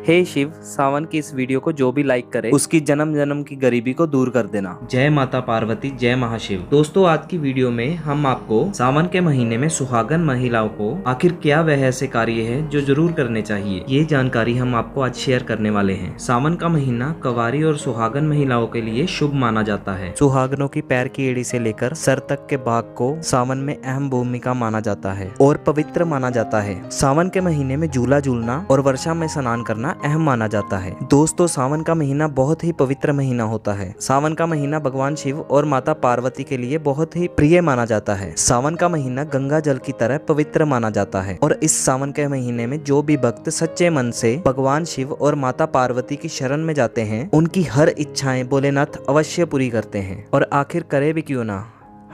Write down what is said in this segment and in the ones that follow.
हे शिव, सावन की इस वीडियो को जो भी लाइक करे उसकी जन्म जन्म की गरीबी को दूर कर देना। जय माता पार्वती, जय महाशिव। दोस्तों, आज की वीडियो में हम आपको सावन के महीने में सुहागन महिलाओं को आखिर क्या वह ऐसे कार्य है जो जरूर करने चाहिए, ये जानकारी हम आपको आज शेयर करने वाले हैं। सावन का महीना कवारी और सुहागन महिलाओं के लिए शुभ माना जाता है। सुहागनों की पैर की एड़ी से लेकर सर तक के भाग को सावन में अहम भूमिका माना जाता है और पवित्र माना जाता है। सावन के महीने में झूला झूलना और वर्षा में स्नान करना अहम माना जाता है। दोस्तों, सावन का महीना बहुत ही पवित्र महीना होता है। सावन का महीना भगवान शिव और माता पार्वती के लिए बहुत ही प्रिय माना जाता है। सावन का महीना गंगा जल की तरह पवित्र माना जाता है और इस सावन के महीने में जो भी भक्त सच्चे मन से भगवान शिव और माता पार्वती की शरण में जाते हैं, उनकी हर इच्छाएं भोलेनाथ अवश्य पूरी करते हैं। और आखिर करे भी क्यों ना,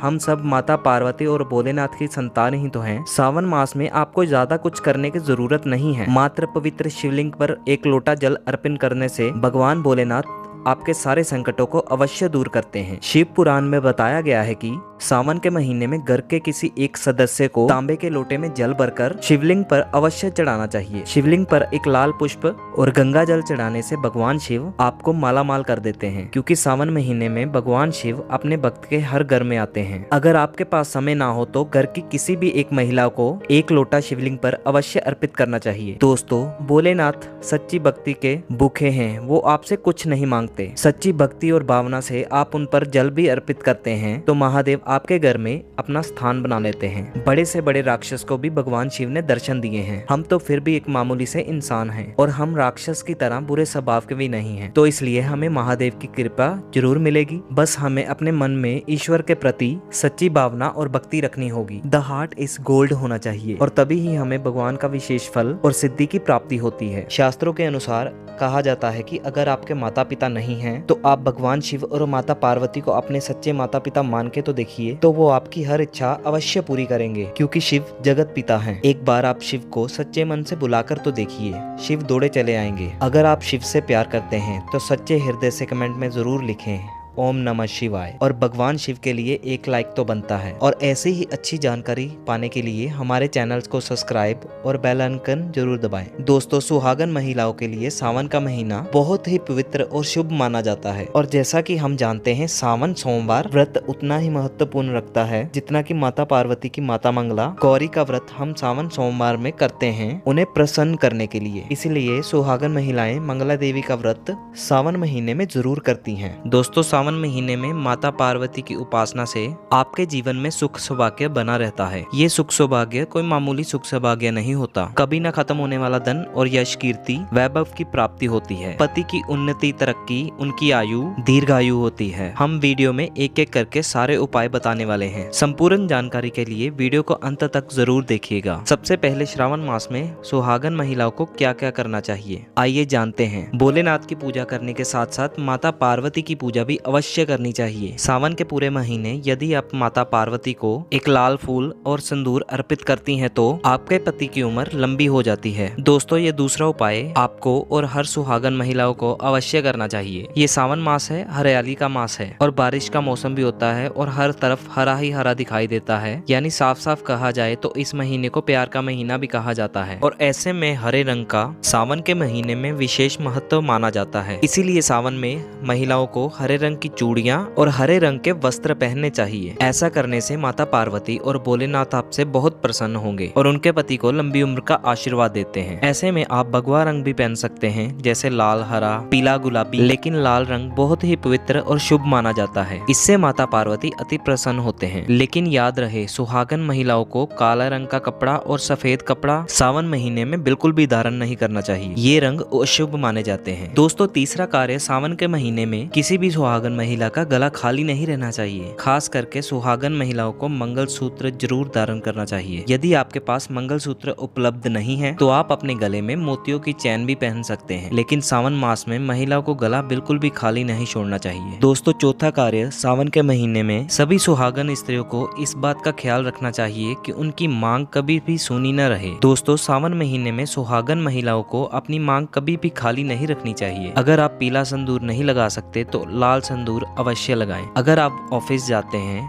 हम सब माता पार्वती और भोलेनाथ की संतान ही तो हैं। सावन मास में आपको ज्यादा कुछ करने की जरूरत नहीं है। मात्र पवित्र शिवलिंग पर एक लोटा जल अर्पण करने से भगवान भोलेनाथ आपके सारे संकटों को अवश्य दूर करते हैं। शिव पुराण में बताया गया है कि सावन के महीने में घर के किसी एक सदस्य को तांबे के लोटे में जल भरकर शिवलिंग पर अवश्य चढ़ाना चाहिए। शिवलिंग पर एक लाल पुष्प और गंगा जल चढ़ाने से भगवान शिव आपको मालामाल कर देते हैं, क्योंकि सावन महीने में भगवान शिव अपने भक्त के हर घर में आते हैं। अगर आपके पास समय ना हो तो घर की किसी भी एक महिला को एक लोटा शिवलिंग पर अवश्य अर्पित करना चाहिए। दोस्तों, भोलेनाथ सच्ची भक्ति के भूखे हैं, वो आपसे कुछ नहीं मांगते। सच्ची भक्ति और भावना से आप उन पर जल भी अर्पित करते हैं तो महादेव आपके घर में अपना स्थान बना लेते हैं। बड़े से बड़े राक्षस को भी भगवान शिव ने दर्शन दिए हैं। हम तो फिर भी एक मामूली से इंसान हैं और हम राक्षस की तरह बुरे स्वभाव के भी नहीं हैं, तो इसलिए हमें महादेव की कृपा जरूर मिलेगी। बस हमें अपने मन में ईश्वर के प्रति सच्ची भावना और भक्ति रखनी होगी। द हार्ट इज गोल्ड होना चाहिए और तभी ही हमें भगवान का विशेष फल और सिद्धि की प्राप्ति होती है। शास्त्रों के अनुसार कहा जाता है कि अगर आपके माता पिता नहीं हैं, तो आप भगवान शिव और माता पार्वती को अपने सच्चे माता पिता मान के तो देखिए, तो वो आपकी हर इच्छा अवश्य पूरी करेंगे, क्योंकि शिव जगत पिता हैं। एक बार आप शिव को सच्चे मन से बुलाकर तो देखिए, शिव दौड़े चले आएंगे। अगर आप शिव से प्यार करते हैं तो सच्चे हृदय से कमेंट में जरूर लिखें ओम नमः शिवाय, और भगवान शिव के लिए एक लाइक तो बनता है। और ऐसे ही अच्छी जानकारी पाने के लिए हमारे चैनल्स को सब्सक्राइब और बेल आइकन जरूर दबाएं। दोस्तों, सुहागन महिलाओं के लिए सावन का महीना बहुत ही पवित्र और शुभ माना जाता है। और जैसा कि हम जानते हैं, सावन सोमवार व्रत उतना ही महत्वपूर्ण रखता है जितना कि माता पार्वती की माता मंगला गौरी का व्रत हम सावन सोमवार में करते हैं, उन्हें प्रसन्न करने के लिए। इसलिए सुहागन महिलाएं मंगला देवी का व्रत सावन महीने में जरूर करती हैं। दोस्तों, सावन महीने में माता पार्वती की उपासना से आपके जीवन में सुख सौभाग्य बना रहता है। ये सुख सौभाग्य कोई मामूली सुख सौभाग्य नहीं होता। कभी न खत्म होने वाला धन और यश, कीर्ति, वैभव की प्राप्ति होती है। पति की उन्नति, तरक्की, उनकी आयु दीर्घायु होती है। हम वीडियो में एक एक करके सारे उपाय बताने वाले हैं। संपूर्ण जानकारी के लिए वीडियो को अंत तक जरूर देखिएगा। सबसे पहले श्रावण मास में सुहागन महिलाओं को क्या क्या करना चाहिए, आइए जानते हैं। भोलेनाथ की पूजा करने के साथ साथ माता पार्वती की पूजा भी अवश्य करनी चाहिए। सावन के पूरे महीने यदि आप माता पार्वती को एक लाल फूल और सिंदूर अर्पित करती हैं, तो आपके पति की उम्र लंबी हो जाती है। दोस्तों, ये दूसरा उपाय आपको और हर सुहागन महिलाओं को अवश्य करना चाहिए। ये सावन मास है, हरियाली का मास है और बारिश का मौसम भी होता है और हर तरफ हरा ही हरा दिखाई देता है। यानी साफ साफ कहा जाए तो इस महीने को प्यार का महीना भी कहा जाता है। और ऐसे में हरे रंग का सावन के महीने में विशेष महत्व माना जाता है। इसीलिए सावन में महिलाओं को हरे रंग की चूड़ियां और हरे रंग के वस्त्र पहनने चाहिए। ऐसा करने से माता पार्वती और भोलेनाथ आपसे बहुत प्रसन्न होंगे और उनके पति को लंबी उम्र का आशीर्वाद देते हैं। ऐसे में आप भगवा रंग भी पहन सकते हैं, जैसे लाल, हरा, पीला, गुलाबी, लेकिन लाल रंग बहुत ही पवित्र और शुभ माना जाता है। इससे माता पार्वती अति प्रसन्न होते हैं। लेकिन याद रहे, सुहागन महिलाओं को काला रंग का कपड़ा और सफेद कपड़ा सावन महीने में बिल्कुल भी धारण नहीं करना चाहिए। ये रंग अशुभ माने जाते हैं। दोस्तों, तीसरा कार्य, सावन के महीने में किसी भी सुहागन महिला का गला खाली नहीं रहना चाहिए। खास करके सुहागन महिलाओं को मंगलसूत्र जरूर धारण करना चाहिए। यदि आपके पास मंगलसूत्र उपलब्ध नहीं है तो आप अपने गले में मोतियों की चैन भी पहन सकते हैं। लेकिन सावन मास में महिलाओं को गला बिल्कुल भी खाली नहीं छोड़ना चाहिए। दोस्तों, चौथा कार्य, सावन के महीने में सभी सुहागन स्त्रियों को इस बात का ख्याल रखना चाहिए कि उनकी मांग कभी भी सूनी न रहे। दोस्तों, सावन महीने में सुहागन महिलाओं को अपनी मांग कभी भी खाली नहीं रखनी चाहिए। अगर आप पीला सिंदूर नहीं लगा सकते तो लाल सिंदूर अवश्य लगाएं। अगर आप ऑफिस जाते हैं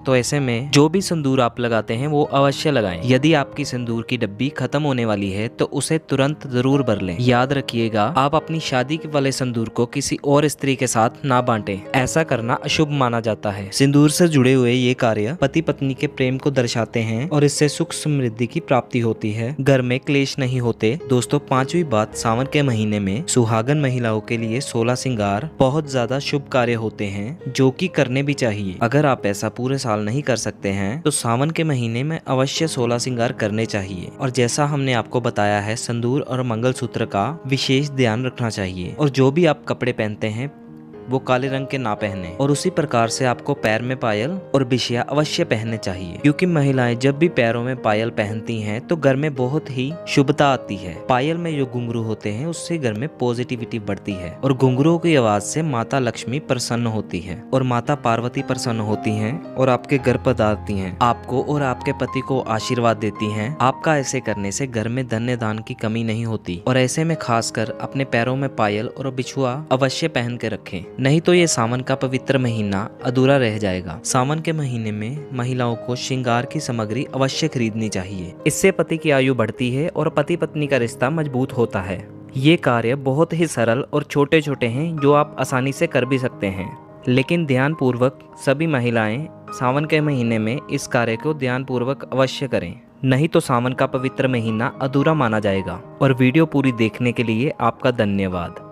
तो ऐसे में जो भी सिंदूर आप लगाते हैं वो अवश्य लगाएं। यदि आपकी सिंदूर की डब्बी खत्म होने वाली है तो उसे तुरंत जरूर भर लें। याद रखिएगा, आप अपनी शादी वाले सिंदूर को किसी और स्त्री के साथ ना बांटें, ऐसा करना अशुभ माना जाता है। सिंदूर से जुड़े हुए ये कार्य पति पत्नी के प्रेम को दर्शाते हैं और इससे सुख समृद्धि की प्राप्ति होती है, घर में क्लेश नहीं होते। दोस्तों, पांचवी बात, सावन के महीने में सुहागन महिलाओं के लिए 16 श्रृंगार बहुत ज्यादा शुभ कार्य होते हैं, जो कि करने भी चाहिए। अगर आप ऐसा पूरे साल नहीं कर सकते हैं तो सावन के महीने में अवश्य 16 श्रृंगार करने चाहिए। और जैसा हमने आपको बताया है, सिंदूर और मंगलसूत्र का विशेष ध्यान रखना चाहिए। और जो भी आप कपड़े पहनते हैं वो काले रंग के ना पहने। और उसी प्रकार से आपको पैर में पायल और बिछिया अवश्य पहनने चाहिए, क्योंकि महिलाएं जब भी पैरों में पायल पहनती हैं तो घर में बहुत ही शुभता आती है। पायल में जो घुंघरू होते हैं उससे घर में पॉजिटिविटी बढ़ती है और घुंघरू की आवाज से माता लक्ष्मी प्रसन्न होती है और माता पार्वती प्रसन्न होती हैं और आपके घर पधारती हैं, आपको और आपके पति को आशीर्वाद देती हैं। आपका ऐसे करने से घर में धन्य दान की कमी नहीं होती। और ऐसे में खासकर अपने पैरों में पायल और बिछुआ अवश्य पहन के रखें, नहीं तो ये सावन का पवित्र महीना अधूरा रह जाएगा। सावन के महीने में महिलाओं को श्रृंगार की सामग्री अवश्य खरीदनी चाहिए। इससे पति की आयु बढ़ती है और पति पत्नी का रिश्ता मजबूत होता है। ये कार्य बहुत ही सरल और छोटे छोटे हैं जो आप आसानी से कर भी सकते हैं, लेकिन ध्यान पूर्वक सभी महिलाएं सावन के महीने में इस कार्य को ध्यान पूर्वक अवश्य करें, नहीं तो सावन का पवित्र महीना अधूरा माना जाएगा। और वीडियो पूरी देखने के लिए आपका धन्यवाद।